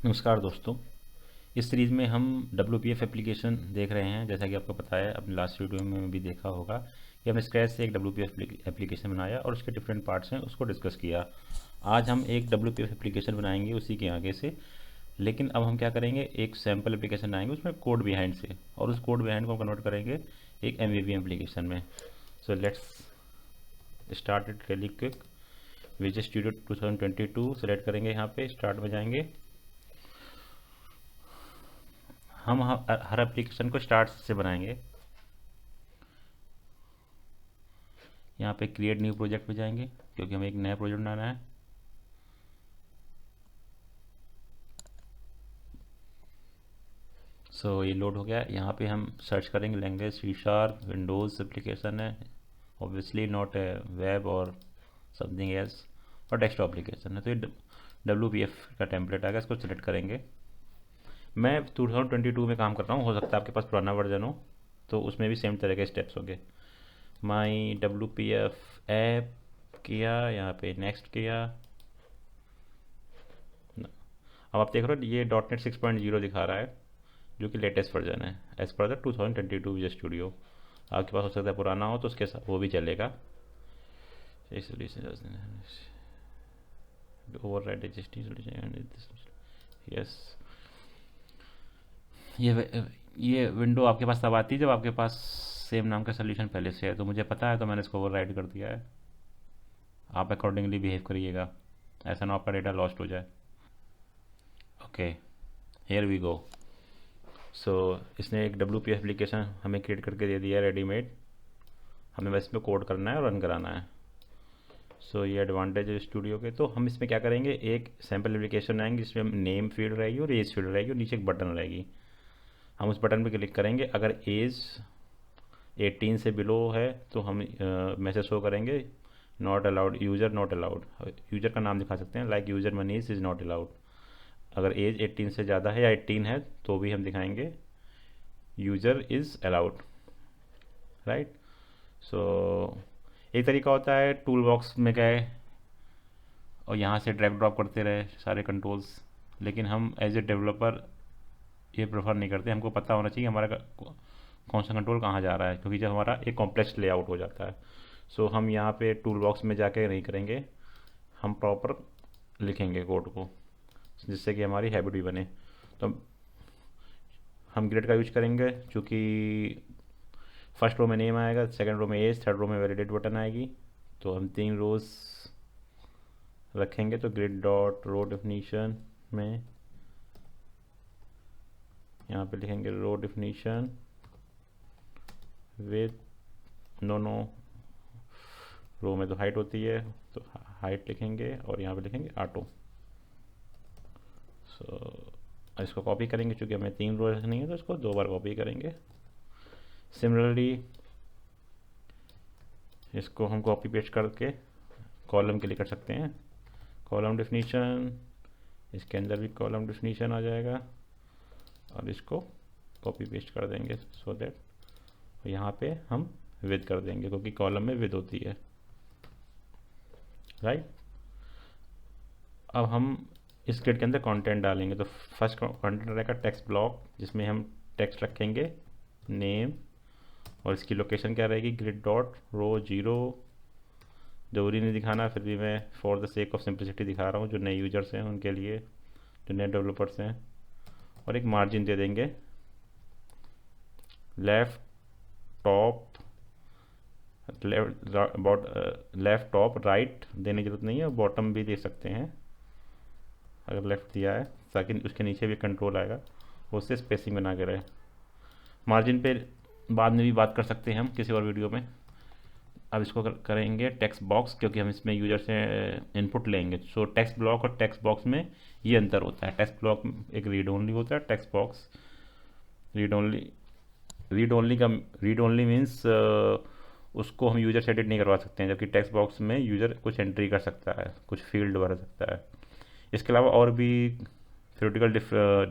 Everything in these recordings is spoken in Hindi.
नमस्कार दोस्तों। इस सीरीज़ में हम WPF एप्लीकेशन देख रहे हैं। जैसा कि आपको पता है, अपने लास्ट वीडियो में भी देखा होगा कि हमने स्क्रैच से एक WPF एप्लीकेशन बनाया और उसके डिफरेंट पार्ट्स हैं उसको डिस्कस किया। आज हम एक WPF एप्लीकेशन बनाएंगे उसी के आगे से, लेकिन अब हम क्या करेंगे, एक सैम्पल एप्लीकेशन बनाएंगे उसमें कोड बिहाइंड से, और उस कोड बिहाइंड को हम कन्वर्ट करेंगे एक MVP एप्लीकेशन में। So let's start it really quick. Visual studio 2022 select करेंगे, यहाँ पे स्टार्ट में जाएंगे। हम हर एप्लीकेशन को स्टार्ट से बनाएंगे। यहाँ पे क्रिएट न्यू प्रोजेक्ट पे जाएंगे क्योंकि हमें एक नया प्रोजेक्ट बनाना है। ये लोड हो गया। यहाँ पे हम सर्च करेंगे लैंग्वेज C#, विंडोज़ एप्लीकेशन है, ऑब्वियसली नॉट ए वेब और समथिंग एल्स, और डेस्कटॉप एप्लीकेशन है। तो ये WPF का टेम्पलेट आएगा, इसको सिलेक्ट करेंगे। मैं 2022 में काम कर रहा हूँ, हो सकता है आपके पास पुराना वर्जन हो, तो उसमें भी सेम तरह के स्टेप्स होंगे। माई WPF ऐप किया, यहाँ पे नेक्स्ट किया। अब आप देख रहे हो ये .NET 6.0 दिखा रहा है, जो कि लेटेस्ट वर्जन है as per the 2022 visual studio. आपके पास हो सकता है पुराना हो, तो उसके साथ वो भी चलेगा। Override existing solution, yes. ये विंडो आपके पास तब आती है जब आपके पास सेम नाम का सोल्यूशन पहले से है। तो मुझे पता है, तो मैंने इसको ओवरराइड कर दिया है। आप अकॉर्डिंगली बिहेव करिएगा, ऐसा ना आपका डेटा लॉस्ट हो जाए। Okay, here we go. इसने एक WPF एप्लीकेशन हमें क्रिएट करके दे दिया है रेडीमेड। हमें बस इसमें कोड करना है और रन कराना है। ये एडवांटेज है स्टूडियो के। तो हम इसमें क्या करेंगे, एक सैम्पल एप्लीकेशन आएंगे जिसमें नेम फील्ड रहेगी और एज फील्ड रहेगी और नीचे एक बटन रहेगी। हम उस बटन पर क्लिक करेंगे। अगर एज 18 से बिलो है तो हम मैसेज शो करेंगे, not allowed user, not allowed. User का नाम दिखा सकते हैं, like user Manish is not allowed. अगर एज 18 से ज़्यादा है या 18 है तो भी हम दिखाएंगे यूज़र इज़ अलाउड, राइट। एक तरीका होता है टूल बॉक्स में गए और यहाँ से ड्रैग ड्रॉप करते रहे सारे कंट्रोल्स, लेकिन हम एज ए डेवलपर ये प्रेफर नहीं करते। हमको पता होना चाहिए हमारा कौन सा कंट्रोल कहाँ जा रहा है, क्योंकि जब हमारा एक कॉम्प्लेक्स लेआउट हो जाता है। हम यहाँ पे टूल बॉक्स में जाके नहीं करेंगे, हम प्रॉपर लिखेंगे कोड को, जिससे कि हमारी हैबिट भी बने। तो हम ग्रेड का यूज करेंगे, चूँकि फर्स्ट रो में नेम आएगा, सेकंड रो में एज, थर्ड रो में वैलिडेट बटन आएगी। तो हम 3 रोज रखेंगे। तो ग्रिड डॉट रो डेफिनीशन में यहाँ पे लिखेंगे रो डेफिनीशन विद नो रो में तो हाइट होती है, तो हाइट लिखेंगे और यहाँ पे लिखेंगे ऑटो। इसको कॉपी करेंगे, चूँकि हमें 3 रो रखनी है तो इसको 2 बार कॉपी करेंगे। सिमिलरली इसको हम कॉपी पेस्ट करके कॉलम के लिए कर सकते हैं। कॉलम डेफिनीशन, इसके अंदर भी कॉलम डेफिनीशन आ जाएगा और इसको कॉपी पेस्ट कर देंगे सो दैट यहाँ पे हम विद कर देंगे, क्योंकि कॉलम में विद होती है, राइट। अब हम इस ग्रिड के अंदर कंटेंट डालेंगे। तो फर्स्ट कंटेंट रहेगा टेक्स्ट ब्लॉक, जिसमें हम टेक्स्ट रखेंगे, नेम, और इसकी लोकेशन क्या रहेगी, ग्रिड डॉट रो 0। जरूरी नहीं दिखाना, फिर भी मैं for the sake of simplicity दिखा रहा हूँ, जो नए यूजर्स हैं उनके लिए, जो नए डेवलपर्स हैं। और एक मार्जिन दे देंगे, left top, left top right देने की जरूरत नहीं है, बॉटम भी दे सकते हैं अगर लेफ्ट दिया है, ताकि उसके नीचे भी कंट्रोल आएगा, उससे स्पेसिंग बना के रहे। मार्जिन पे बाद में भी बात कर सकते हैं हम किसी और वीडियो में। अब इसको करेंगे टेक्स्ट बॉक्स, क्योंकि हम इसमें यूजर से इनपुट लेंगे। टेक्स्ट ब्लॉक और टेक्स्ट बॉक्स में ये अंतर होता है। टेक्स्ट ब्लॉक एक रीड ओनली होता है, text box read only. Read only means उसको हम यूजर से एडिट नहीं करवा सकते हैं, जबकि टेक्स्ट बॉक्स में यूजर कुछ एंट्री कर सकता है, कुछ फील्ड भर सकता है। इसके अलावा और भी थ्योरेटिकल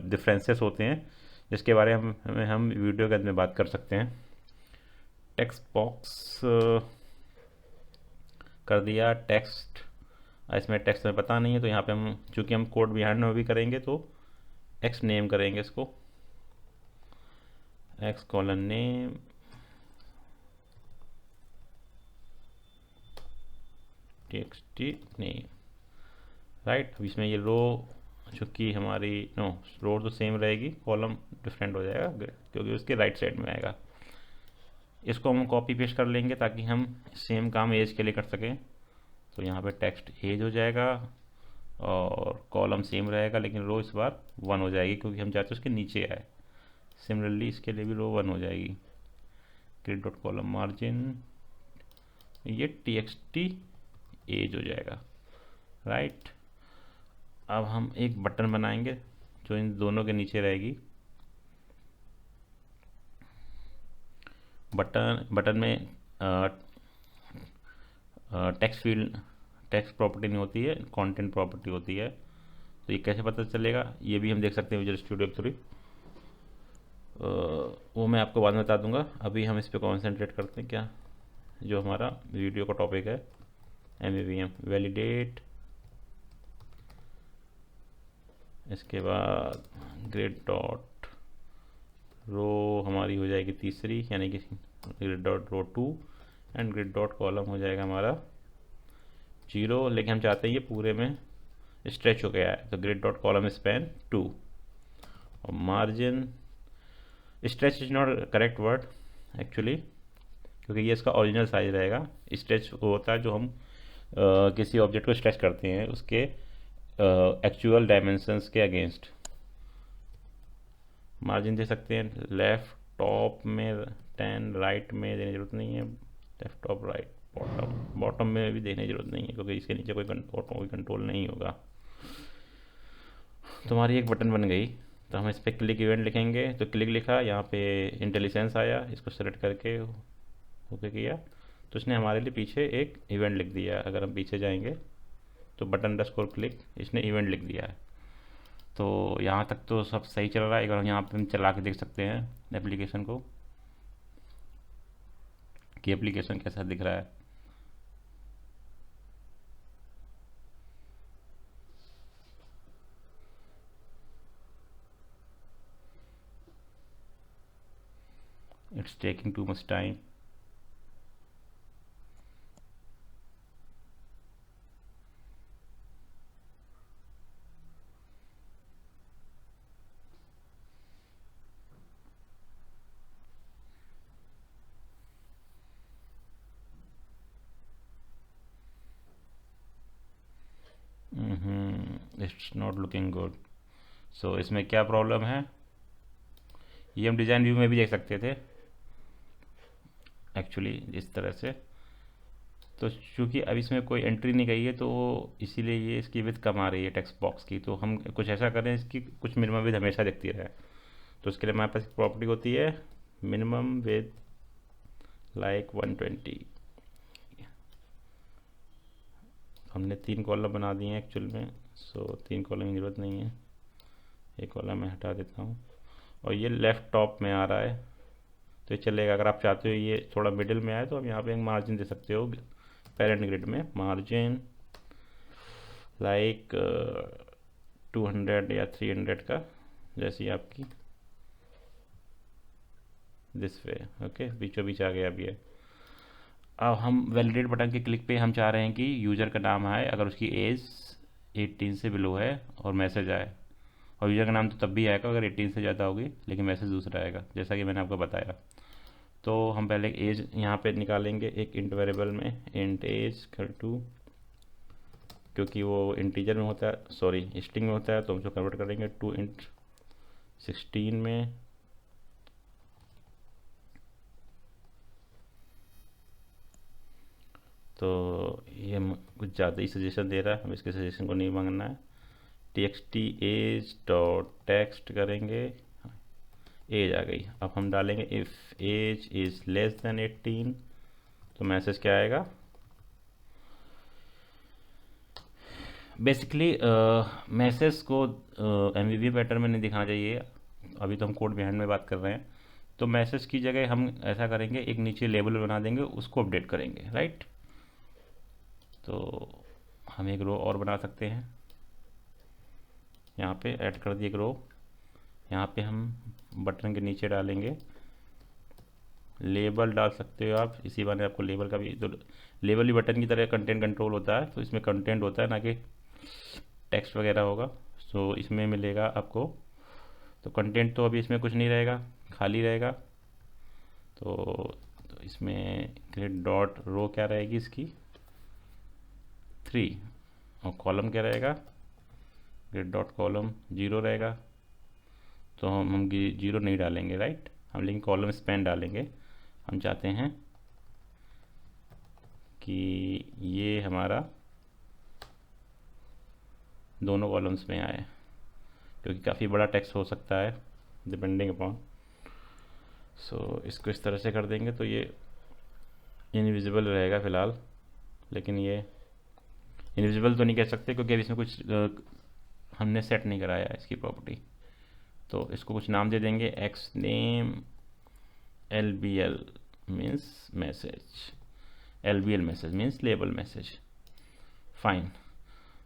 डिफरेंसेस होते हैं, जिसके बारे में हम वीडियो के अंदर में बात कर सकते हैं। टेक्स्ट बॉक्स कर दिया, टेक्स्ट, इसमें टेक्स्ट में पता नहीं है, तो यहाँ पे हम चूँकि हम कोड बिहाइंड में भी करेंगे तो एक्स नेम करेंगे इसको, x colon name, T name, right. अब इसमें ये रो चूँकि हमारी नो रो तो सेम रहेगी, कॉलम डिफरेंट हो जाएगा क्योंकि उसके राइट साइड में आएगा। इसको हम कॉपी पेस्ट कर लेंगे ताकि हम सेम काम एज के लिए कर सकें। तो यहाँ पे टेक्स्ट एज हो जाएगा और कॉलम सेम रहेगा, लेकिन रो इस बार 1 हो जाएगी क्योंकि हम चाहते हैं उसके नीचे आए। सिमिलरली इसके लिए भी रो 1 हो जाएगी। ग्रिड डॉट कॉलम मार्जिन, ये टी एज हो जाएगा, राइट। अब हम एक बटन बनाएंगे जो इन दोनों के नीचे रहेगी। बटन में टेक्स्ट फील्ड, टेक्स्ट प्रॉपर्टी नहीं होती है, कंटेंट प्रॉपर्टी होती है। तो ये कैसे पता चलेगा ये भी हम देख सकते हैं विजुअल स्टूडियो के थ्रू। वो मैं आपको बाद में बता दूंगा। अभी हम इस पर कॉन्सेंट्रेट करते हैं, क्या जो हमारा वीडियो का टॉपिक है, MVVM वैलिडेट। इसके बाद ग्रिड डॉट रो हमारी हो जाएगी तीसरी, यानी कि grid dot row 2 and grid dot column हो जाएगा हमारा 0, लेकिन हम चाहते हैं ये पूरे में स्ट्रेच हो गया है, तो ग्रिड डॉट कॉलम स्पैन 2। और margin, stretch is not correct word actually, क्योंकि ये इसका ओरिजिनल साइज रहेगा। स्ट्रेच होता है जो हम किसी ऑब्जेक्ट को स्ट्रेच करते हैं उसके एक्चुअल डायमेंशंस के अगेंस्ट। मार्जिन दे सकते हैं लेफ्ट टॉप में 10, राइट में देने की जरूरत नहीं है, लेफ्ट टॉप राइट बॉटम में भी देने की जरूरत नहीं है क्योंकि इसके नीचे कोई कंट्रोल नहीं होगा। तो हमारी एक बटन बन गई। तो हम इस पर क्लिक इवेंट लिखेंगे, तो क्लिक लिखा, यहाँ पे इंटेलिजेंस आया, इसको सेलेक्ट करके ओके किया तो इसने हमारे लिए पीछे एक इवेंट लिख दिया। अगर हम पीछे जाएंगे तो बटन अंडरस्कोर क्लिक, इसने इवेंट लिख दिया है। तो यहाँ तक तो सब सही चल रहा है। एक बार हम यहाँ पे हम चला के देख सकते हैं एप्लीकेशन को कि एप्लीकेशन कैसा दिख रहा है। It's taking too much time. It's not looking good. So इसमें क्या प्रॉब्लम है ये हम डिज़ाइन व्यू में भी देख सकते थे एक्चुअली इस तरह से। तो चूँकि अब इसमें कोई एंट्री नहीं गई है तो इसीलिए ये इसकी विड्थ कम आ रही है टेक्स्ट बॉक्स की। तो हम कुछ ऐसा करें इसकी कुछ मिनिमम विड्थ हमेशा दिखती रहे। तो उसके लिए हमारे पास प्रॉपर्टी होती है मिनिमम विड्थ लाइक 120। हमने 3 कॉलम बना दिए हैं एक्चुअल में, सो 3 कॉलम की ज़रूरत नहीं है, एक कॉलम मैं हटा देता हूँ। और ये लेफ़्ट टॉप में आ रहा है तो ये चलेगा। अगर आप चाहते हो ये थोड़ा मिडिल में आए तो आप यहाँ पे एक मार्जिन दे सकते हो, पेरेंट ग्रिड में मार्जिन लाइक 200 या 300 का, जैसी आपकी दिस वे, ओके, बीचों बीच आ गया अब ये। अब हम वैलिडेट बटन के क्लिक पे हम चाह रहे हैं कि यूज़र का नाम आए अगर उसकी एज 18 से बिलो है और मैसेज आए। और यूज़र का नाम तो तब भी आएगा अगर 18 से ज़्यादा होगी, लेकिन मैसेज दूसरा आएगा जैसा कि मैंने आपको बताया। तो हम पहले एज यहाँ पे निकालेंगे एक इंट वेरिएबल में, इंट एज टू, क्योंकि वो इंटीजर में होता है, सॉरी स्ट्रिंग में होता है, तो हम उसको कन्वर्ट करेंगे टू इंट 16 में। तो ये कुछ ज़्यादा ही सजेशन दे रहा है, हम इसके सजेशन को नहीं मांगना है। txt एज डॉट टेक्स्ट करेंगे, एज आ गई। अब हम डालेंगे if age is less than 18, तो मैसेज क्या आएगा। बेसिकली मैसेज को MVVM पैटर्न में नहीं दिखाना चाहिए। अभी तो हम कोड बिहाइंड में बात कर रहे हैं। तो मैसेज की जगह हम ऐसा करेंगे, एक नीचे लेबल बना देंगे, उसको अपडेट करेंगे, राइट। तो हम एक रो और बना सकते हैं, यहाँ पे ऐड कर दिए एक रो, यहाँ पे हम बटन के नीचे डालेंगे, लेबल डाल सकते हो आप, इसी बहाने आपको लेबल का भी, तो लेबल भी बटन की तरह कंटेंट कंट्रोल होता है, तो इसमें कंटेंट होता है ना कि टेक्स्ट वगैरह होगा। सो इसमें मिलेगा आपको, तो कंटेंट तो अभी इसमें कुछ नहीं रहेगा, खाली रहेगा। तो इसमें ग्रिड डॉट रो क्या रहेगी इसकी 3, और कॉलम क्या रहेगा ग्रिड डॉट कॉलम 0 रहेगा। तो हम 0 नहीं डालेंगे, राइट, हम लेकिन कॉलम स्पैन डालेंगे। हम चाहते हैं कि ये हमारा दोनों कॉलम्स में आए, क्योंकि काफ़ी बड़ा टेक्स्ट हो सकता है डिपेंडिंग अपॉन। सो इसको इस तरह से कर देंगे तो ये इनविजिबल रहेगा फ़िलहाल, लेकिन ये इनविजिबल तो नहीं कह सकते क्योंकि अभी इसमें कुछ हमने सेट नहीं कराया है इसकी प्रॉपर्टी। तो इसको कुछ नाम दे देंगे, x name LBL means message, LBL message means label message. Fine,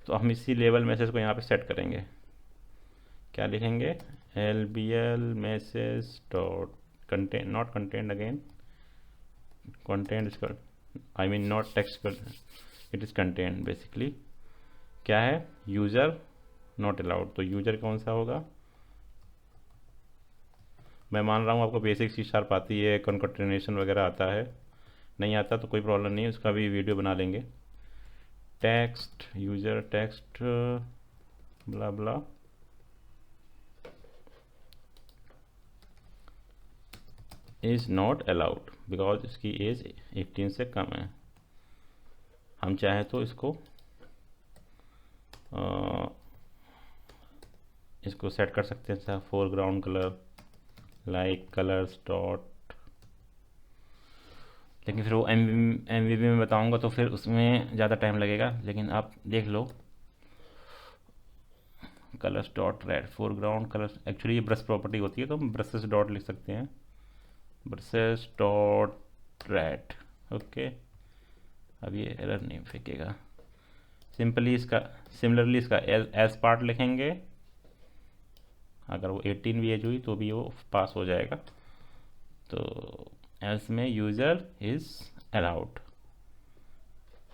तो हम इसी लेबल मैसेज को यहाँ पे सेट करेंगे। क्या लिखेंगे, LBL message dot content, not content again, content इसका I mean not text, it is content basically. क्या है, यूज़र नॉट अलाउड, तो यूज़र कौन सा होगा। मैं मान रहा हूँ आपको बेसिक C# आती है, कॉन्कैटिनेशन वगैरह आता है, नहीं आता तो कोई प्रॉब्लम नहीं है, उसका भी वीडियो बना लेंगे। Text user text blah blah is not allowed because इसकी एज 18 से कम है। हम चाहे तो इसको सेट कर सकते हैं, sir foreground colour like colours dot, लेकिन फिर वो MVB में बताऊंगा तो फिर उसमें ज़्यादा टाइम लगेगा, लेकिन आप देख लो colours dot red foreground colours, actually ये ब्रश प्रॉपर्टी होती है तो हम ब्रशेस डॉट लिख सकते हैं, ब्रशेस डॉट रेड। ओके, अब ये एरर नहीं फेंकेगा। सिमिलरली इसका एज पार्ट लिखेंगे, अगर वो 18 भी एज हुई तो भी वो पास हो जाएगा। तो एल्स में यूज़र इज़ अलाउड,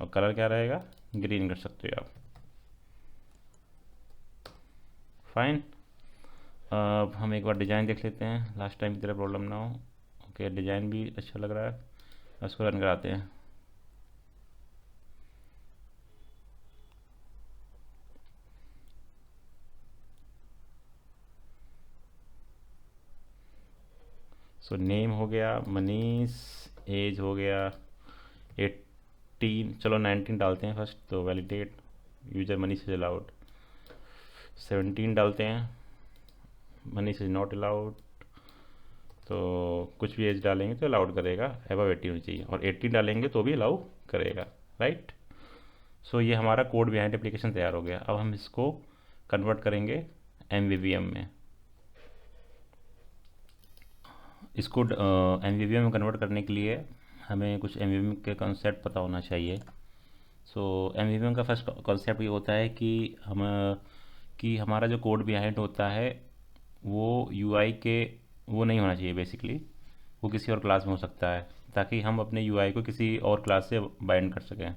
और कलर क्या रहेगा, ग्रीन कर सकते हो आप। फाइन, अब हम एक बार डिज़ाइन देख लेते हैं, लास्ट टाइम की तरह प्रॉब्लम ना हो। ओके, डिज़ाइन भी अच्छा लग रहा है, उसको रन कराते हैं। सो नेम हो गया मनीष, एज हो गया 18, चलो 19 डालते हैं फर्स्ट, तो validate user Manish is allowed. 17 डालते हैं, मनीष इज नॉट अलाउड, तो कुछ भी एज डालेंगे तो अलाउड करेगा, अबव 18 होनी चाहिए, और 18 डालेंगे तो भी अलाउ करेगा, राइट। सो ये हमारा कोड बिहाइंड एप्लीकेशन तैयार हो गया। अब हम इसको कन्वर्ट करेंगे MVVM में। इसको MVVM में कन्वर्ट करने के लिए हमें कुछ MVVM के कॉन्सेप्ट पता होना चाहिए। सो MVVM का फर्स्ट कॉन्सेप्ट ये होता है कि हमारा जो कोड बिहाइंड होता है वो UI के वो नहीं होना चाहिए, बेसिकली वो किसी और क्लास में हो सकता है, ताकि हम अपने UI को किसी और क्लास से बाइंड कर सकें।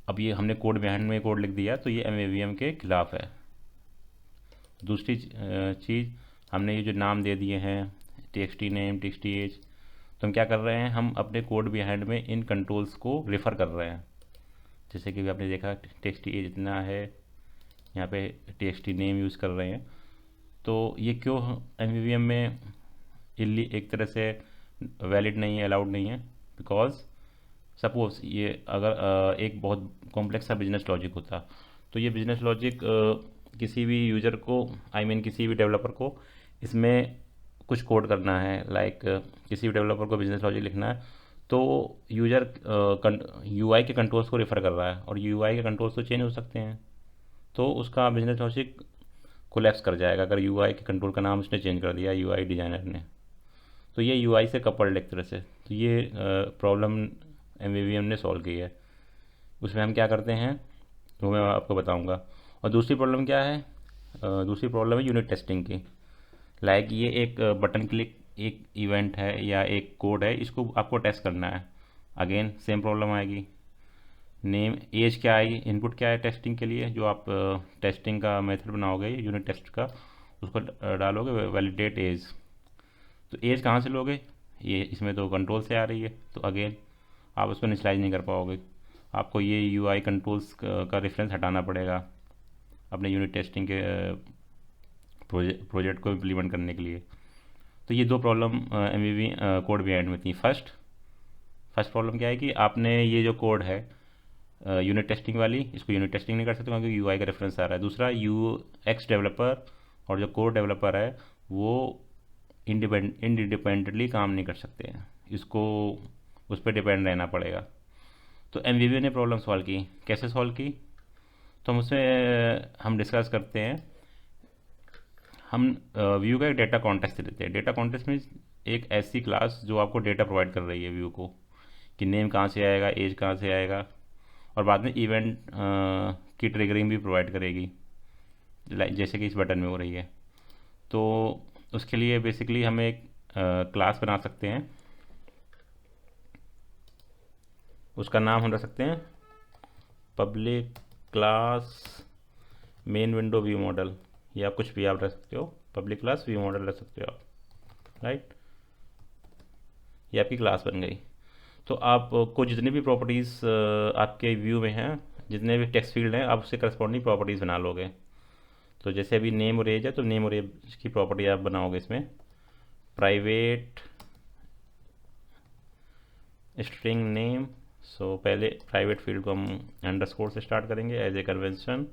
अब ये हमने कोड बिहाइंड में कोड लिख दिया तो ये MVVM के खिलाफ है। दूसरी चीज़, हमने ये जो नाम दे दिए हैं TXT नेम TXT एज, तो हम क्या कर रहे हैं, हम अपने कोड बिहाइंड में इन कंट्रोल्स को रेफ़र कर रहे हैं। जैसे कि आपने देखा TXT एज इतना है, यहाँ पे TXT नेम यूज़ कर रहे हैं। तो ये क्यों MVVM में एक तरह से वैलिड नहीं है, अलाउड नहीं है, बिकॉज सपोज ये अगर एक बहुत कॉम्प्लेक्स सा बिजनेस लॉजिक होता, तो ये बिजनेस लॉजिक किसी भी यूज़र को किसी भी डेवलपर को इसमें कुछ कोड करना है, लाइक किसी भी डेवलपर को बिजनेस लॉजिक लिखना है, तो यूज़र UI के कंट्रोल्स को रेफ़र कर रहा है, और UI के कंट्रोल्स तो चेंज हो सकते हैं, तो उसका बिजनेस लॉजिक कोलैप्स कर जाएगा अगर UI के कंट्रोल का नाम उसने चेंज कर दिया UI डिज़ाइनर ने। तो ये UI से कपल्ड एक तरह से, तो ये प्रॉब्लम MVVM ने सॉल्व की है। उसमें हम क्या करते हैं वो मैं आपको बताऊंगा। और दूसरी प्रॉब्लम क्या है, दूसरी प्रॉब्लम है यूनिट टेस्टिंग की। लाइक ये एक बटन क्लिक एक इवेंट है या एक कोड है, इसको आपको टेस्ट करना है। अगेन सेम प्रॉब्लम आएगी। नेम एज क्या आएगी, इनपुट क्या है टेस्टिंग के लिए, जो आप टेस्टिंग का मेथड बनाओगे यूनिट टेस्ट का, उसको डालोगे वैलिडेट एज। तो एज कहाँ से लोगे, ये इसमें तो कंट्रोल से आ रही है, तो अगेन आप उसको इनिशियलाइज नहीं कर पाओगे। आपको ये यूआई कंट्रोल्स का रेफरेंस हटाना पड़ेगा अपने यूनिट टेस्टिंग के प्रोजेक्ट को इम्प्लीमेंट करने के लिए। तो ये दो प्रॉब्लम एमवीवी कोड बिहाइंड में थी। फर्स्ट प्रॉब्लम क्या है कि आपने ये जो कोड है यूनिट टेस्टिंग वाली, इसको यूनिट टेस्टिंग नहीं कर सकते क्योंकि यूआई का रेफरेंस आ रहा है। दूसरा यूएक्स डेवलपर और जो कोड डेवलपर है वो इंडिपेंडेंटली काम नहीं कर सकते हैं, इसको उस पर डिपेंड रहना पड़ेगा। तो एमवीवी ने प्रॉब्लम सॉल्व की। कैसे सॉल्व की, तो हम डिस्कस करते हैं। हम व्यू का एक डेटा कॉन्टेक्स्ट लेते हैं। डेटा कॉन्टेक्स्ट में एक ऐसी क्लास जो आपको डेटा प्रोवाइड कर रही है व्यू को, कि नेम कहाँ से आएगा, एज कहाँ से आएगा, और बाद में इवेंट की ट्रिगरिंग भी प्रोवाइड करेगी, जैसे कि इस बटन में हो रही है। तो उसके लिए बेसिकली हम एक क्लास बना सकते हैं, उसका नाम हम रख सकते हैं public class main window view model, या कुछ भी आप रख सकते हो, पब्लिक क्लास व्यू मॉडल रख सकते हो आप, राइट। ये आपकी क्लास बन गई। तो आपको जितनी भी प्रॉपर्टीज़ आपके व्यू में हैं, जितने भी टेक्स्ट फील्ड हैं, आप उससे करस्पॉन्डिंग प्रॉपर्टीज़ बना लोगे। तो जैसे अभी नेम और एज है, तो नेम और एज की प्रॉपर्टी आप बनाओगे इसमें। प्राइवेट स्ट्रिंग नेम, सो पहले प्राइवेट फील्ड को हम अंडरस्कोर से स्टार्ट करेंगे as a convention.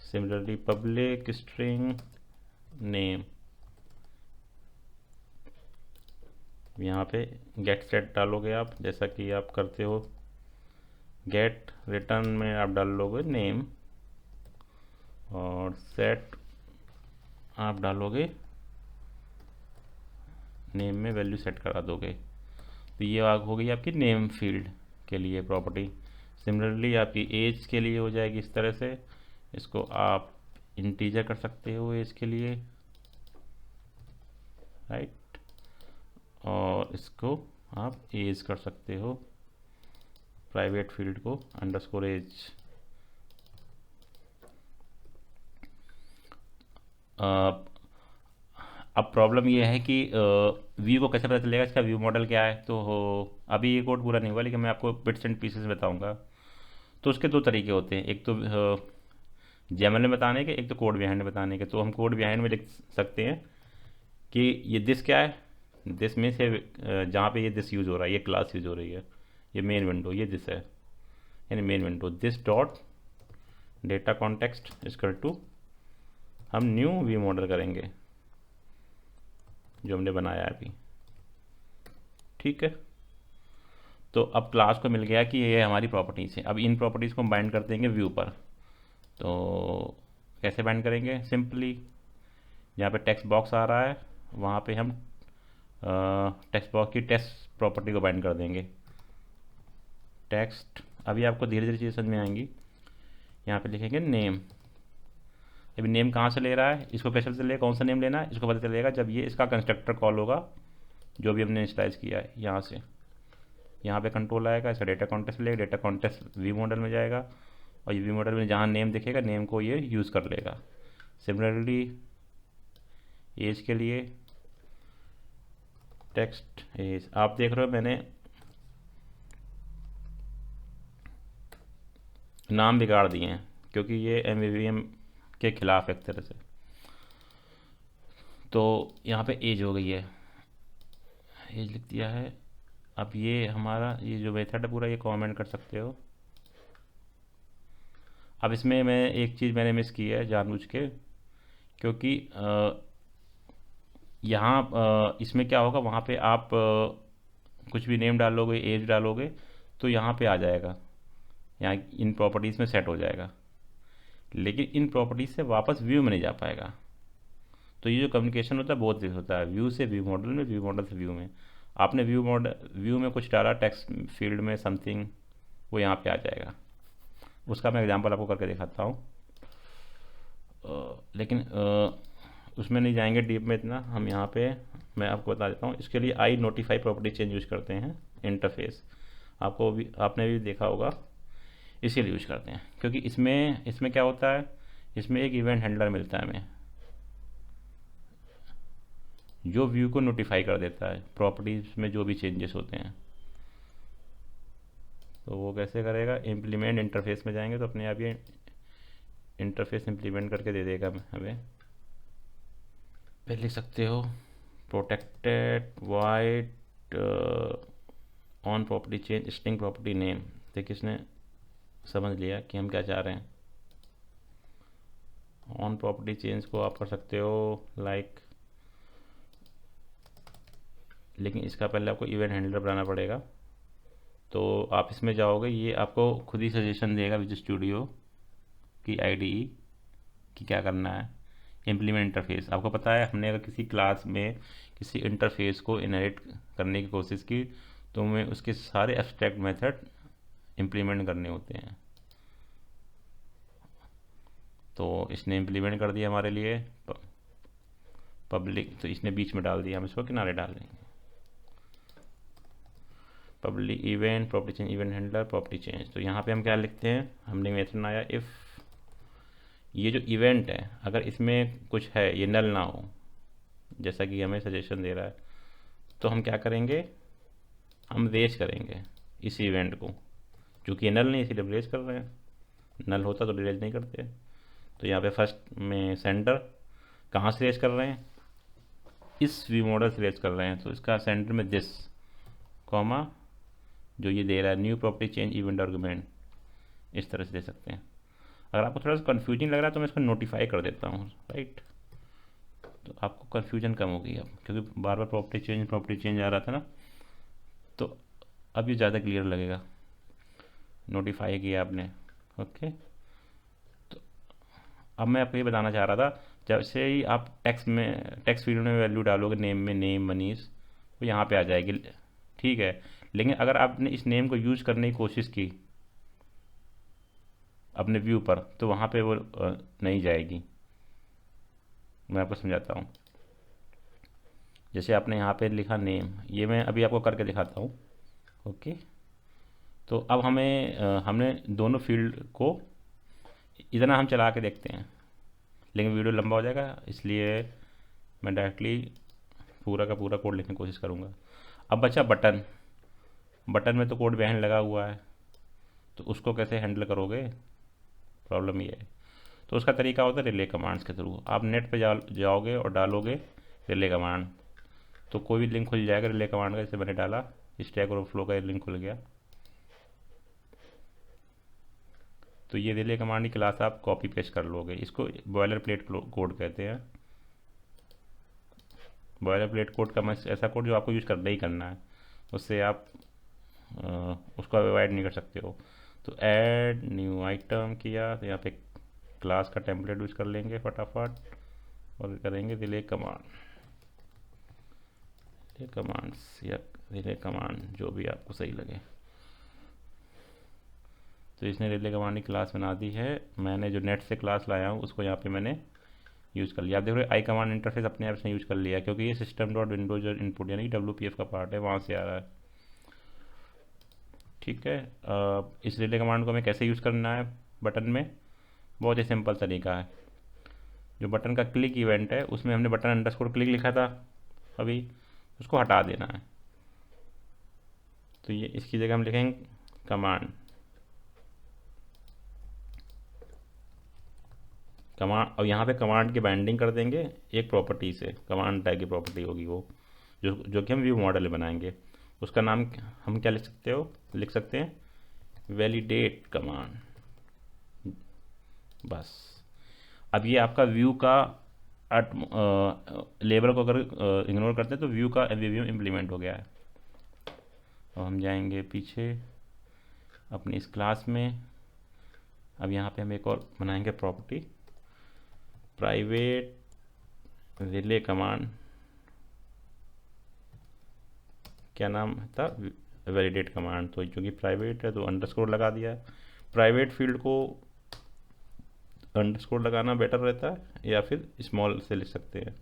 Similarly public string name, यहाँ पे गेट सेट डालोगे आप, जैसा कि आप करते हो। गेट रिटर्न में आप डाल लोगे नेम, और सेट आप डालोगे नेम में वैल्यू सेट करा दोगे। तो ये हो गई आपकी नेम फील्ड के लिए प्रॉपर्टी। सिमिलरली आपकी एज के लिए हो जाएगी इस तरह से, इसको आप इंटीजर कर सकते हो एज के लिए, राइट, और इसको आप एज कर सकते हो, प्राइवेट फील्ड को अंडरस्कोर एज। अब प्रॉब्लम ये है कि व्यू को कैसे पता चलेगा इसका व्यू मॉडल क्या है। तो अभी ये कोड पूरा नहीं हुआ, लेकिन मैं आपको बिट्स एंड पीसेस बताऊंगा। तो उसके दो तरीके होते हैं, एक तो जेमल में बताने के, एक तो कोड बिहाइंड में बताने के। तो हम कोड बिहाइंड में लिख सकते हैं कि ये दिस क्या है, दिस में से जहाँ पे ये दिस यूज़ हो रहा है, ये क्लास यूज़ हो रही है, ये मेन विंडो, ये दिस है, यानी main window this dot data context equal to, हम न्यू व्यू मॉडल करेंगे जो हमने बनाया है अभी, ठीक है। तो अब क्लास को मिल गया कि ये हमारी प्रॉपर्टीज़ है। अब इन प्रॉपर्टीज़ को हम बाइंड कर देंगे व्यू पर। तो कैसे बाइंड करेंगे, सिंपली जहाँ पे टेक्स्ट बॉक्स आ रहा है वहाँ पे हम टेक्स्ट बॉक्स की टेक्स्ट प्रॉपर्टी को बाइंड कर देंगे। टेक्स्ट, अभी आपको धीरे धीरे चीज़ समझ में आएंगी। यहाँ पे लिखेंगे नेम। अभी नेम कहाँ से ले रहा है, इसको कैसे पता चलेगा कौन सा नेम लेना है, इसको पता चलेगा जब ये इसका कंस्ट्रक्टर कॉल होगा जो भी हमने इनिशियलाइज किया है। यहाँ से यहाँ पे कंट्रोल आएगा, इसका डेटा कॉन्टेक्स्ट लेगा, डेटा कॉन्टेक्स्ट व्यू मॉडल में जाएगा, और ये व्यू मॉडल में जहाँ नेम दिखेगा नेम को ये यूज़ कर लेगा। सिमिलरली एज के लिए टेक्स्ट एज, आप देख रहे हो मैंने नाम बिगाड़ दिए हैं क्योंकि ये एमवीवीएम के खिलाफ एक तरह से। तो यहाँ पे एज हो गई है, एज लिख दिया है। अब ये हमारा ये जो मेथड है पूरा, ये कमेंट कर सकते हो। अब इसमें मैं एक चीज़ मैंने मिस की है जानबूझ के, क्योंकि यहाँ इसमें क्या होगा, वहाँ पे आप कुछ भी नेम डालोगे, एज डालोगे, तो यहाँ पे आ जाएगा, यहाँ इन प्रॉपर्टीज़ में सेट हो जाएगा, लेकिन इन प्रॉपर्टीज़ से वापस व्यू में नहीं जा पाएगा। तो ये जो कम्युनिकेशन होता है बहुत तेज होता है, व्यू से व्यू मॉडल में, व्यू मॉडल से व्यू में। आपने व्यू में कुछ डाला टेक्स्ट फील्ड में समथिंग, वो यहाँ पे आ जाएगा। उसका मैं एग्जांपल आपको करके दिखाता हूँ। लेकिन उसमें नहीं जाएंगे डीप में इतना, हम यहाँ पे मैं आपको बता देता हूँ। इसके लिए आई नोटिफाई प्रॉपर्टी चेंज यूज करते हैं इंटरफेस, आपको भी आपने भी देखा होगा, इसीलिए यूज करते हैं क्योंकि इसमें इसमें क्या होता है, इसमें एक इवेंट हैंडलर मिलता है हमें जो व्यू को नोटिफाई कर देता है प्रॉपर्टीज में जो भी चेंजेस होते हैं। तो वो कैसे करेगा, इम्प्लीमेंट इंटरफेस में जाएंगे तो अपने आप ये इंटरफेस इम्प्लीमेंट करके दे देगा हमें। पे लिख सकते हो protected white on property change string property name. देखिए इसने समझ लिया कि हम क्या चाह रहे हैं। ऑन प्रॉपर्टी चेंज को आप कर सकते हो लाइक, लेकिन इसका पहले आपको इवेंट हैंडलर बनाना पड़ेगा। तो आप इसमें जाओगे, ये आपको खुद ही सजेशन देगा विजुअल स्टूडियो की आईडीई कि क्या करना है। इम्प्लीमेंट इंटरफेस, आपको पता है हमने अगर किसी क्लास में किसी इंटरफेस को इनहेरिट करने की कोशिश की तो हमें उसके सारे एब्स्ट्रैक्ट मेथड इम्प्लीमेंट करने होते हैं। तो इसने इम्प्लीमेंट कर दिया हमारे लिए पब्लिक, तो इसने बीच में डाल दिया, हम इसको किनारे डाल देंगे। Public event property change event handler property change. तो यहाँ पे हम क्या लिखते हैं, हमने मेथड बनाया इफ़ ये जो इवेंट है अगर इसमें कुछ है ये नल ना हो, जैसा कि हमें सजेशन दे रहा है, तो हम क्या करेंगे, हम रेज करेंगे इस इवेंट को, क्योंकि ये नल नहीं इसीलिए हम रेज कर रहे हैं, नल होता तो रेज नहीं करते। तो यहाँ पे फर्स्ट में सेंटर कहाँ से रेज कर रहे हैं, इस व्यू मॉडल से रेज कर रहे हैं, तो इसका सेंटर में दिस कॉमा जो ये दे रहा है new property change event argument, इस तरह से दे सकते हैं। अगर आपको थोड़ा सा कन्फ्यूजन लग रहा है तो मैं इसको नोटिफाई कर देता हूँ, राइट, तो आपको कन्फ्यूजन कम होगी अब, क्योंकि बार बार प्रॉपर्टी चेंज आ रहा था ना, तो अब ये ज़्यादा क्लियर लगेगा। नोटिफाई किया आपने, ओके। तो अब मैं आपको ये बताना चाह रहा था, जैसे ही आप टेक्स्ट फील्ड में वैल्यू डालोगे, नेम में नेम मनीष, वो यहाँ पे आ जाएगी, ठीक है। लेकिन अगर आपने इस नेम को यूज करने की कोशिश की अपने व्यू पर, तो वहाँ पे वो नहीं जाएगी। मैं आपको समझाता हूँ। जैसे आपने यहाँ पे लिखा नेम, ये मैं अभी आपको करके दिखाता हूँ, ओके। तो अब हमने दोनों फील्ड को इतना हम चला के देखते हैं, लेकिन वीडियो लंबा हो जाएगा, इसलिए मैं डायरेक्टली पूरा का पूरा कोड लिखने की कोशिश करूँगा। अब बचा बटन, बटन में तो कोड बेहन लगा हुआ है, तो उसको कैसे हैंडल करोगे, प्रॉब्लम ये है। तो उसका तरीका होता है रिले कमांड्स के थ्रू। आप नेट पे जाओगे और डालोगे रिले कमांड, तो कोई भी लिंक खुल जाएगा रिले कमांड का, जैसे मैंने डाला स्टैक ओवरफ्लो का लिंक खुल गया। तो ये रिले कमांड की क्लास आप कॉपी पेस्ट कर लोगे, इसको बॉयलर प्लेट कोड कहते हैं। बॉयलर प्लेट कोड का ऐसा कोड जो आपको यूज़ करना ही करना है, उससे आप उसको अवॉइड नहीं कर सकते हो। तो ऐड न्यू आइटम किया, तो यहाँ पे क्लास का टेम्पलेट यूज कर लेंगे फटाफट और करेंगे रिले कमांड्स या रिले कमांड, जो भी आपको सही लगे। तो इसने रिले कमांड की क्लास बना दी है, मैंने जो नेट से क्लास लाया हूँ उसको यहाँ पे मैंने यूज़ कर लिया। आप देख रहे हो आई कमांड इंटरफेस अपने आप से यूज़ कर लिया, क्योंकि ये सिस्टम डॉट विंडोज इनपुट यानी WPF का पार्ट है, वहाँ से आ रहा है, ठीक है। इस रिले कमांड को हमें कैसे यूज़ करना है बटन में, बहुत ही सिंपल तरीका है। जो बटन का क्लिक इवेंट है उसमें हमने बटन अंडरस्कोर क्लिक लिखा था अभी, उसको हटा देना है। तो ये इसकी जगह हम लिखेंगे कमांड और यहाँ पे कमांड की बाइंडिंग कर देंगे एक प्रॉपर्टी से, कमांड टैग की प्रॉपर्टी होगी वो, जो कि हम व्यू मॉडल में बनाएंगे। उसका नाम हम क्या लिख सकते हैं वैलिडेट कमांड, बस। अब ये आपका व्यू का लेबल को अगर इग्नोर करते हैं तो व्यू का व्यू इम्प्लीमेंट हो गया है। अब हम जाएंगे पीछे अपनी इस क्लास में, अब यहाँ पे हम एक और बनाएंगे प्रॉपर्टी प्राइवेट रिले कमांड, क्या नाम था, वैलिडेट कमांड। तो चूँकि प्राइवेट है तो अंडरस्कोर लगा दिया है। प्राइवेट फील्ड को अंडरस्कोर लगाना बेटर रहता है, या फिर स्मॉल से लिख सकते हैं।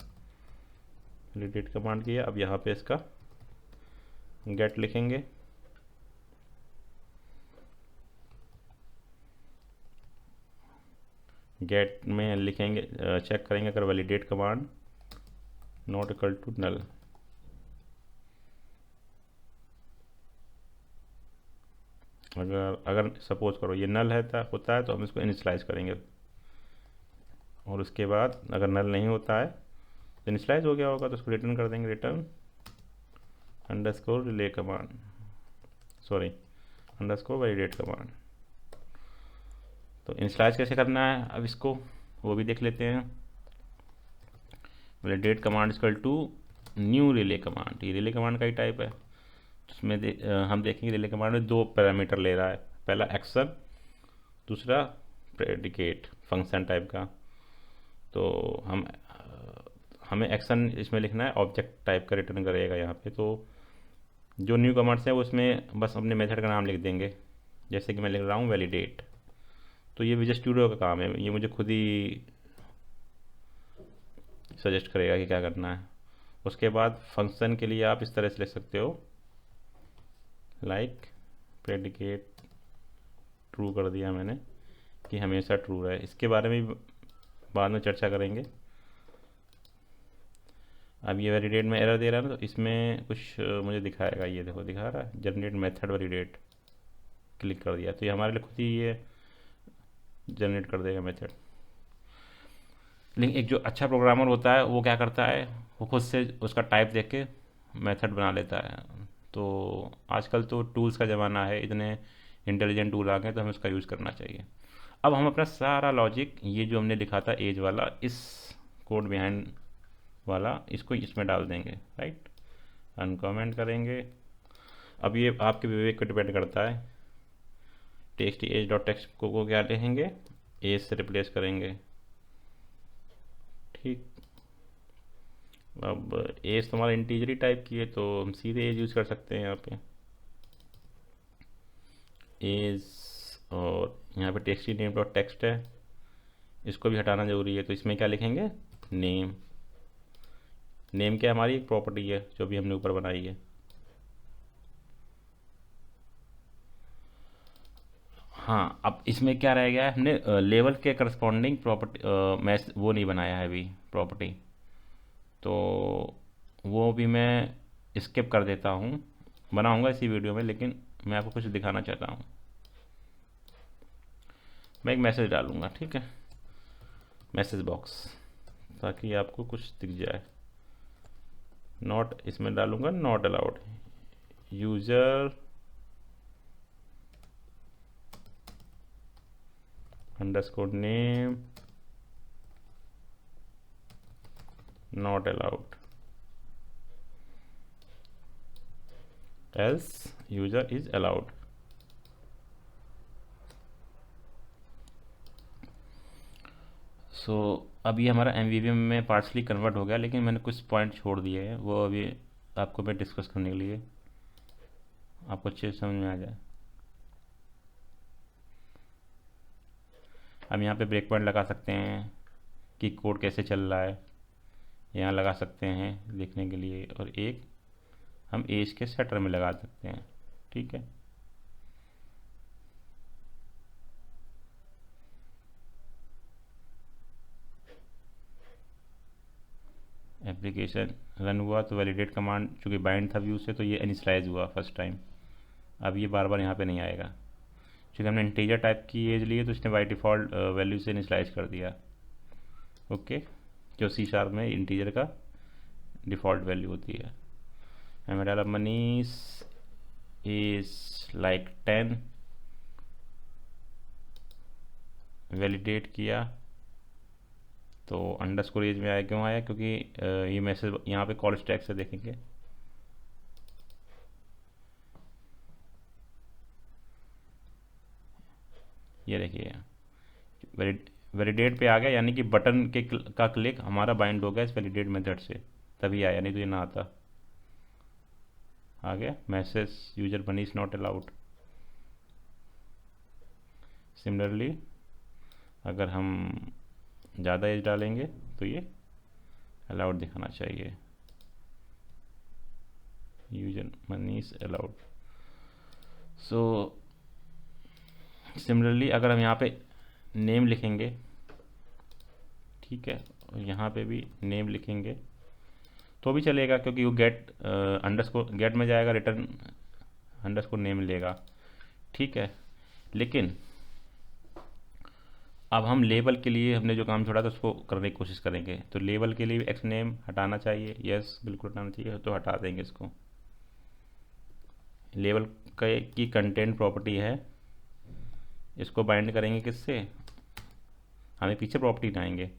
वैलिडेट कमांड किया, अब यहाँ पे इसका गेट लिखेंगे। गेट में लिखेंगे, चेक करेंगे अगर validate command not equal to null. अगर सपोज करो ये नल होता है तो हम इसको इनिशियलाइज करेंगे, और उसके बाद अगर नल नहीं होता है तो इनिशियलाइज हो गया होगा तो उसको रिटर्न कर देंगे, return underscore relay command, sorry underscore validate command. तो इनिशियलाइज कैसे करना है अब इसको वो भी देख लेते हैं। Validate command equal to new relay command, ये रिले कमांड का ही टाइप है। उसमें हम देखेंगे रिले कमांड में दो पैरामीटर ले रहा है, पहला एक्शन, दूसरा प्रेडिकेट फंक्शन टाइप का। तो हमें एक्शन इसमें लिखना है, ऑब्जेक्ट टाइप का रिटर्न करेगा यहाँ पे। तो जो न्यू कमांड्स हैं वो उसमें बस अपने मेथड का नाम लिख देंगे, जैसे कि मैं लिख रहा हूँ वैलिडेट। तो ये विजुअल स्टूडियो का काम है, ये मुझे खुद ही सजेस्ट करेगा कि क्या करना है। उसके बाद फंक्शन के लिए आप इस तरह से लिख सकते हो, लाइक प्रेडिकेट ट्रू कर दिया मैंने कि हमेशा ट्रू रहे। इसके बारे में बाद में चर्चा करेंगे। अब ये वैलिडेट में एरर दे रहा है ना, तो इसमें कुछ मुझे दिखाएगा, ये देखो दिखा रहा है जनरेट मेथड वैलिडेट, क्लिक कर दिया तो ये हमारे लिए खुद ही ये जनरेट कर देगा मेथड। लेकिन एक जो अच्छा प्रोग्रामर होता है वो क्या करता है, वो खुद से उसका टाइप देख के मेथड बना लेता है। तो आजकल तो टूल्स का ज़माना है, इतने इंटेलिजेंट टूल आ गए, तो हमें उसका यूज़ करना चाहिए। अब हम अपना सारा लॉजिक, ये जो हमने लिखा था एज वाला, इस कोड बिहाइंड वाला, इसको इसमें डाल देंगे, राइट। अनकमेंट करेंगे। अब ये आपके विवेक पर डिपेंड करता है। टेक्स्ट एज डॉट टेक्स्ट को क्या लिखेंगे, एज से रिप्लेस करेंगे, ठीक। अब एज तुम्हारा इंटीजरी टाइप की है तो हम सीधे एज यूज़ कर सकते हैं यहाँ पे एज। और यहाँ पे टेक्स्ट नेम डॉट टेक्स्ट है, इसको भी हटाना ज़रूरी है। तो इसमें क्या लिखेंगे, नेम। नेम क्या हमारी एक प्रॉपर्टी है जो भी हमने ऊपर बनाई है। हाँ, अब इसमें क्या रह गया है, हमने लेवल के करस्पॉन्डिंग प्रॉपर्टी मैं वो नहीं बनाया है अभी प्रॉपर्टी, तो वो भी मैं स्किप कर देता हूँ, बनाऊँगा इसी वीडियो में। लेकिन मैं आपको कुछ दिखाना चाहता हूँ। मैं एक मैसेज डालूँगा, ठीक है, मैसेज बॉक्स, ताकि आपको कुछ दिख जाए। नॉट, इसमें डालूँगा not allowed, user underscore name not allowed, else user is allowed। सो अब ये हमारा एमवीवी में पार्शली कन्वर्ट हो गया, लेकिन मैंने कुछ पॉइंट छोड़ दिए हैं, वो अभी आपको मैं डिस्कस करने के लिए, आपको अच्छे से समझ में आ जाए। हम यहाँ पे ब्रेक पॉइंट लगा सकते हैं कि कोड कैसे चल रहा है, यहाँ लगा सकते हैं लिखने के लिए, और एक हम एज के सेटर में लगा सकते हैं, ठीक है। एप्लीकेशन रन हुआ तो वैलिडेट कमांड चूँकि बाइंड था व्यू से, तो ये इनिशियलाइज हुआ फर्स्ट टाइम। अब ये बार बार यहाँ पे नहीं आएगा, क्योंकि हमने इंटीजर टाइप की एज ली है, तो इसने बाई डिफ़ॉल्ट वैल्यू से इनिशियलाइज कर दिया। ओके, जो सी शार्प में इंटीजर का डिफ़ॉल्ट वैल्यू होती है। मैंने डाला मनीष इज लाइक 10, वैलिडेट किया तो अंडरस्कोर एज में आया। क्यों आया, क्योंकि ये मैसेज यहाँ पे कॉल स्टैक से देखेंगे, ये देखिए वैलिडेट पे आ गया, यानी कि बटन के का क्लिक हमारा बाइंड हो गया इस वैलिडेट मेथड से, तभी आया, नहीं तो ये ना आता। आ गया message user Manish not allowed. Similarly अगर हम ज़्यादा एज डालेंगे तो ये अलाउड दिखाना चाहिए, यूजर मनीज अलाउड। सो सिमिलरली अगर हम यहाँ पे नेम लिखेंगे, ठीक है, और यहाँ पे भी नेम लिखेंगे तो भी चलेगा, क्योंकि वो गेट अंडरस्कोर गेट में जाएगा, रिटर्न अंडरस्कोर नेम लेगा, ठीक है। लेकिन अब हम लेबल के लिए हमने जो काम छोड़ा था उसको करने की कोशिश करेंगे। तो लेबल के लिए एक्स नेम हटाना चाहिए, यस बिल्कुल हटाना चाहिए, तो हटा देंगे इसको। लेबल की कंटेंट प्रॉपर्टी है, इसको बाइंड करेंगे किससे, हमें पीछे प्रॉपर्टी लाएंगे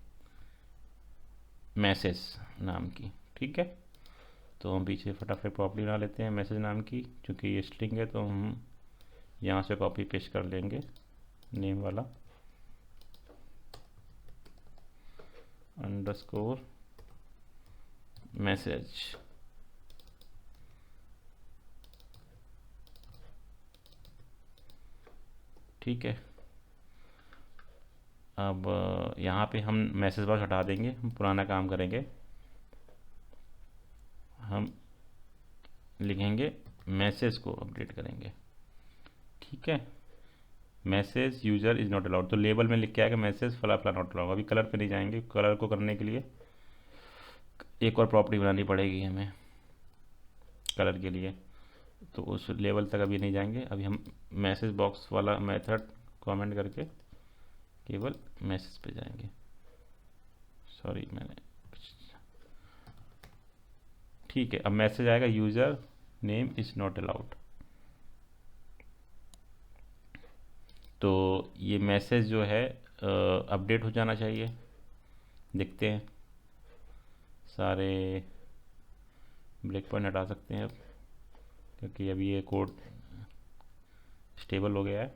मैसेज नाम की, ठीक है। तो हम पीछे फटाफट प्रॉपर्टी बना लेते हैं मैसेज नाम की, क्योंकि ये स्ट्रिंग है तो हम यहाँ से कॉपी पेस्ट कर लेंगे नेम वाला, अंडरस्कोर मैसेज, ठीक है। अब यहाँ पे हम मैसेज बॉक्स हटा देंगे, हम पुराना काम करेंगे, हम लिखेंगे मैसेज को अपडेट करेंगे, ठीक है। Message user is not allowed, तो लेबल में लिख के आएगा मैसेज फला फला नॉट अलाउड। अभी कलर पे नहीं जाएंगे, कलर को करने के लिए एक और प्रॉपर्टी बनानी पड़ेगी हमें कलर के लिए, तो उस लेवल तक अभी नहीं जाएंगे। अभी हम मैसेज बॉक्स वाला मेथड कमेंट करके केवल मैसेज पे जाएंगे। सॉरी मैंने, ठीक है। अब मैसेज आएगा user name is not allowed, तो ये मैसेज जो है अपडेट हो जाना चाहिए। देखते हैं, सारे ब्रेक पॉइंट हटा सकते हैं अब, क्योंकि अभी ये कोड स्टेबल हो गया है।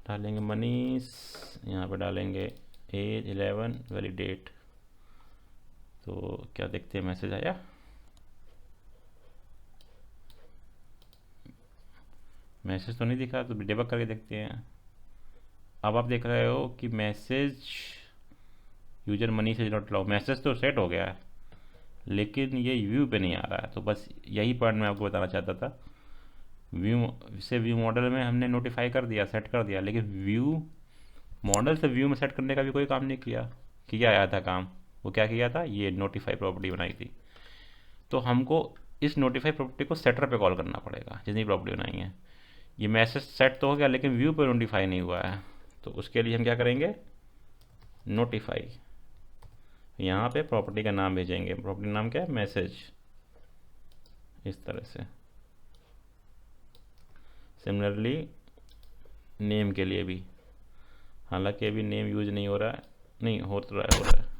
डालेंगे मनीष, यहाँ पे डालेंगे एज 11 वैलिडेट, तो क्या देखते हैं मैसेज आया, मैसेज तो नहीं दिखा, तो डिबग करके देखते हैं। अब आप देख रहे हो कि मैसेज यूजर मनी से नॉट अलाउड, मैसेज तो सेट हो गया है लेकिन ये व्यू पे नहीं आ रहा है। तो बस यही पॉइंट मैं आपको बताना चाहता था। व्यू मॉडल में हमने नोटिफाई कर दिया, सेट कर दिया, लेकिन व्यू मॉडल से व्यू में सेट करने का भी कोई काम नहीं किया आया था काम। वो क्या किया था, ये नोटिफाई प्रॉपर्टी बनाई थी। तो हमको इस नोटिफाई प्रॉपर्टी को सेटर पे कॉल करना पड़ेगा, जितनी प्रॉपर्टी बनाई है। ये मैसेज सेट तो हो गया लेकिन व्यू पे नोटिफाई नहीं हुआ है, तो उसके लिए हम क्या करेंगे, नोटिफाई, यहाँ पे प्रॉपर्टी का नाम भेजेंगे। प्रॉपर्टी नाम क्या है, मैसेज, इस तरह से। सिमिलरली नेम के लिए भी, हालांकि अभी नेम यूज नहीं हो रहा है, नहीं हो रहा है।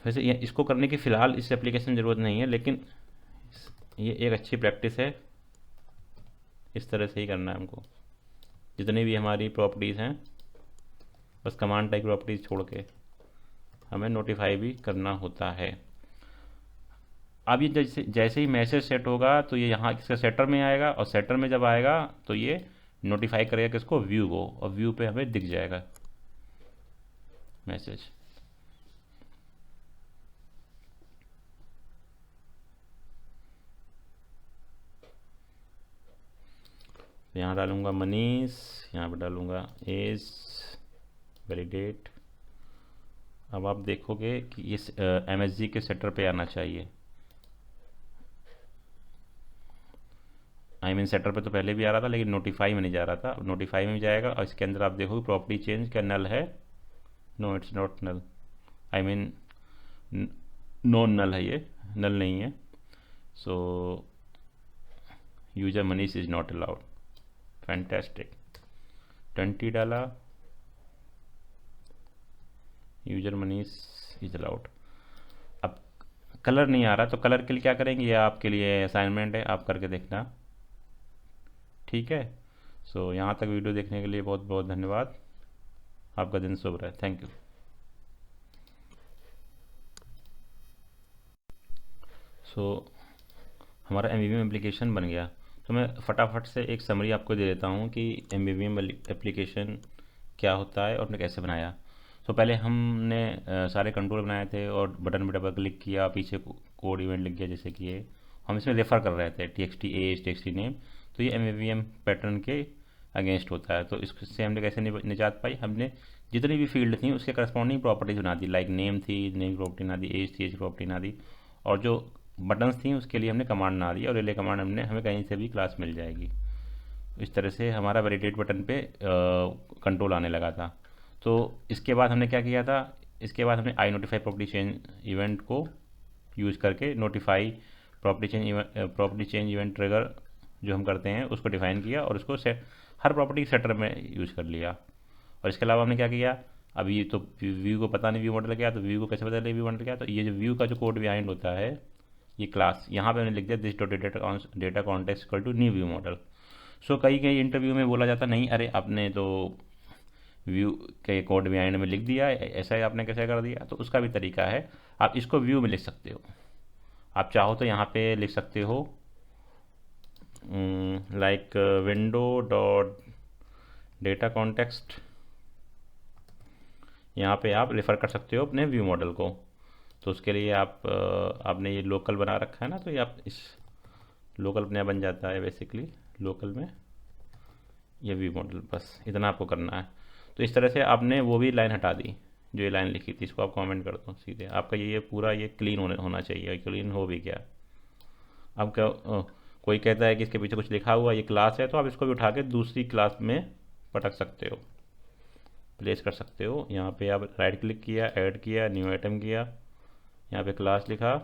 वैसे इसको करने की फ़िलहाल इस एप्लीकेशन में ज़रूरत नहीं है, लेकिन ये एक अच्छी प्रैक्टिस है। इस तरह से ही करना है हमको, जितनी भी हमारी प्रॉपर्टीज़ हैं, बस कमांड टाइप प्रॉपर्टीज़ छोड़ के हमें नोटिफाई भी करना होता है। अब ये जैसे ही मैसेज सेट होगा तो ये यहाँ इसका सेटर में आएगा, और सेटर में जब आएगा तो ये नोटिफाई करेगा किसको, व्यू को, और व्यू पे हमें दिख जाएगा मैसेज। यहाँ डालूंगा मनीष, यहाँ पे डालूंगा एज वैलिडेट। अब आप देखोगे कि इस MSG के सेटर पे आना चाहिए। सेटर पे तो पहले भी आ रहा था, लेकिन नोटिफाई में नहीं जा रहा था, अब नोटिफाई में भी जाएगा। और इसके अंदर आप देखोगे प्रॉपर्टी चेंज का नल है, no it's not null, non null है, ये नल नहीं है। So user Manish is not allowed, fantastic. 20 डाला, यूजर मनीष इज अलाउड। अब कलर नहीं आ रहा, तो कलर के लिए क्या करेंगे, ये आपके लिए असाइनमेंट है, आप करके देखना, ठीक है। सो यहाँ तक वीडियो देखने के लिए बहुत बहुत धन्यवाद। आपका दिन शुभ रहे, थैंक यू। सो हमारा MVVM एप्लीकेशन बन गया। तो मैं फटाफट से एक समरी आपको दे देता हूँ कि एमवीवीएम एप्लीकेशन क्या होता है और हमने कैसे बनाया। तो पहले हमने सारे कंट्रोल बनाए थे और बटन पर डबल क्लिक किया, पीछे कोड इवेंट लिख गया, जैसे कि ये हम इसमें रेफ़र कर रहे थे txt एज txt नेम। तो ये एमवीवीएम पैटर्न के अगेंस्ट होता है। तो इससे हमने कैसे निजात पाई, हमने जितनी भी फील्ड थी उसके करस्पॉन्डिंग प्रॉपर्टीज बना दी, लाइक नेम थी, नेम प्रॉपर्टी ना दी, एज थी, एज प्रॉपर्टी ना दी, और जो बटन्स थी उसके लिए हमने कमांड ना दी, और रिले कमांड हमने हमें कहीं से भी क्लास मिल जाएगी। इस तरह से हमारा वैलिडेट बटन पे कंट्रोल आने लगा था। तो इसके बाद हमने क्या किया था, इसके बाद हमने आई नोटिफाई प्रॉपर्टी चेंज इवेंट को यूज़ करके notify property change event trigger जो हम करते हैं उसको डिफाइन किया, और उसको सेट हर प्रॉपर्टी सेटर में यूज़ कर लिया। और इसके अलावा हमने क्या किया, अभी तो व्यू को पता नहीं व्यू मॉडल क्या, तो व्यू को कैसे पता चले व्यू मॉडल क्या, तो ये जो व्यू का जो कोड बिहाइंड होता है ये क्लास, यहाँ पे हमने लिख दिया this dot data context equal to new view model. So कई कई इंटरव्यू में बोला जाता नहीं, अरे आपने तो व्यू के कोड बिहाइंड में लिख दिया, ऐसा आपने कैसे कर दिया। तो उसका भी तरीका है, आप इसको व्यू में लिख सकते हो। आप चाहो तो यहाँ पे लिख सकते हो like window dot data context, यहाँ पे आप रेफ़र कर सकते हो अपने व्यू मॉडल को। तो उसके लिए आपने ये लोकल बना रखा है ना, तो ये आप इस लोकल अपने बन जाता है बेसिकली लोकल में ये व्यू मॉडल, बस इतना आपको करना है। तो इस तरह से आपने वो भी लाइन हटा दी, जो ये लाइन लिखी थी इसको आप कमेंट कर दो सीधे। आपका ये पूरा ये क्लीन होना चाहिए, क्लीन हो भी गया। अब क्या कोई कहता है कि इसके पीछे कुछ लिखा हुआ ये क्लास है, तो आप इसको भी उठा के दूसरी क्लास में पटक सकते हो, प्लेस कर सकते हो। यहाँ पे आप राइट क्लिक किया, ऐड किया, न्यू आइटम किया, यहाँ पे क्लास लिखा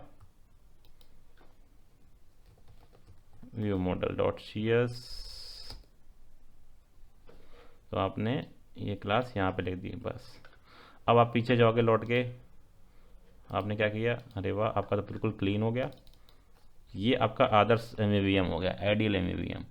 view model dot C S, तो आपने ये क्लास यहाँ पे लिख दी बस। अब आप पीछे जाओगे लौट के, आपने क्या किया, अरे वाह आपका तो बिल्कुल क्लीन हो गया। ये आपका आदर्श एमवीवीएम हो गया, आइडियल एमवीवीएम।